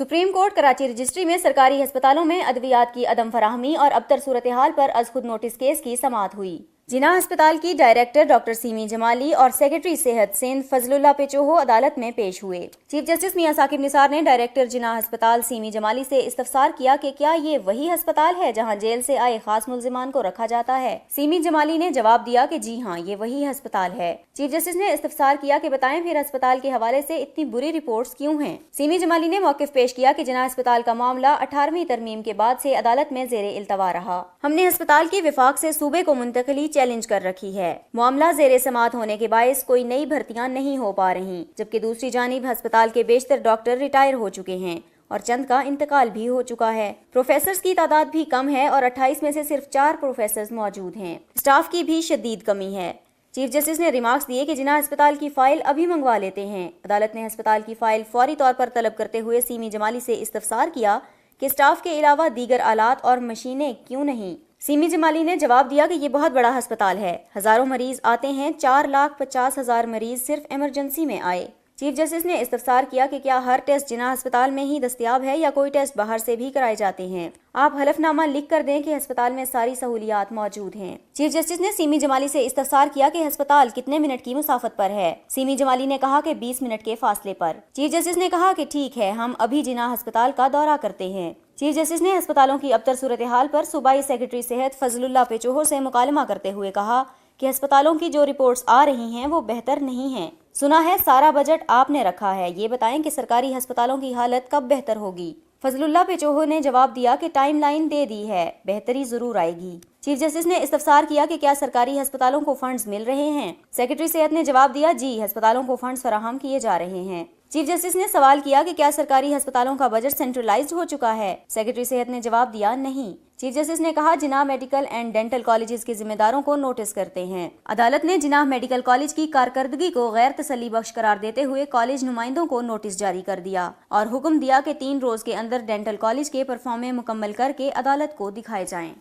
Supreme court Karachi registry में सरकारी अस्पतालों में अद्वियात की अदम फराहमी और अबतर सूरत हाल पर अज खुद नोटिस केस की समाअत हुई। जिना अस्पताल की डायरेक्टर डॉक्टर सीमी जमाली और सेक्रेटरी सेहत सिंध फजलुल्लाह पेचोहो अदालत में पेश हुए। चीफ जस्टिस मियां साकिब निसार ने डायरेक्टर जिना अस्पताल सीमी जमाली से इस्तफसार किया कि क्या ये वही अस्पताल है जहां जेल से आए खास मुल्जिमान को रखा जाता है। सीमी जमाली ने जवाब दिया कि जी हाँ, ये वही अस्पताल है। चीफ जस्टिस ने इस्तफसार किया कि बताएं फिर अस्पताल के हवाले से इतनी बुरी रिपोर्ट्स क्यों हैं। सीमी जमाली ने मौकिफ पेश किया कि जिना अस्पताल का मामला 18वीं तरमीम के बाद से अदालत में जेरे इल्तवा रहा। हमने अस्पताल की विफाक से सूबे को मुंतकली चैलेंज कर रखी है। मामला जेरे समाअत होने के बायस कोई नई भर्तियां नहीं हो पा रही, जबकि दूसरी जानिब अस्पताल के बेशतर डॉक्टर रिटायर हो चुके हैं और चंद का इंतकाल भी हो चुका है। प्रोफेसर्स की तादाद भी कम है और 28 में से सिर्फ 4 प्रोफेसर्स मौजूद हैं। स्टाफ की भी शदीद कमी है। चीफ जस्टिस ने रिमार्क्स दिए कि जिना अस्पताल की फाइल अभी मंगवा लेते हैं। अदालत ने अस्पताल की फाइल फौरी तौर पर तलब करते हुए सीमी जमाली से इस्तफसार किया कि स्टाफ के अलावा दीगर आलात और मशीनें क्यों नहीं। सीमी जमाली ने जवाब दिया कि ये बहुत बड़ा अस्पताल है, हजारों मरीज आते हैं, 4,50,000 मरीज सिर्फ इमरजेंसी में आए। चीफ जस्टिस ने इस्तफसार किया कि क्या हर टेस्ट जिना अस्पताल में ही दस्तयाब है या कोई टेस्ट बाहर से भी कराए जाते हैं। आप हलफनामा लिख कर दें कि अस्पताल में सारी सहूलियात मौजूद हैं। चीफ जस्टिस ने सीमी जमाली से इस्तफसार किया कि अस्पताल कितने मिनट की मुसाफत पर है। सीमी जमाली ने कहा कि 20 मिनट के फासले पर। चीफ जस्टिस ने कहा कि ठीक है, हम अभी जिना अस्पताल का दौरा करते हैं। चीफ जस्टिस ने अस्पतालों की अबतर सूरत हाल पर सूबाई सेक्रेटरी सेहत फजलुल्लाह पेचोहो से मुकालमा करते हुए कहा कि अस्पतालों की जो रिपोर्ट्स आ रही हैं वो बेहतर नहीं हैं। सुना है सारा बजट आपने रखा है, ये बताएं कि सरकारी अस्पतालों की हालत कब बेहतर होगी। फजलुल्लाह पेचोहो ने जवाब दिया कि टाइमलाइन दे दी है, बेहतरी जरूर आएगी। चीफ जस्टिस ने इस्तफसार किया कि क्या सरकारी अस्पतालों को फंड्स मिल रहे हैं। सेक्रेटरी सेहत ने जवाब दिया, जी, अस्पतालों को फंड्स फराहम किए जा रहे हैं। चीफ जस्टिस ने सवाल किया कि क्या सरकारी अस्पतालों का बजट सेंट्रलाइज्ड हो चुका है। सेक्रेटरी सेहत ने जवाब दिया, नहीं। चीफ जस्टिस ने कहा, Jinnah medical and dental colleges के जिम्मेदारों को नोटिस करते हैं। अदालत ने जिनाह मेडिकल कॉलेज की कारकर्दगी को गैर तसल्ली बख्श करार देते हुए कॉलेज नुमाइंदों को नोटिस जारी कर दिया और हुक्म दिया कि 3 रोज के अंदर डेंटल कॉलेज के परफॉर्मे मुकम्मल करके अदालत को दिखाए जाएं।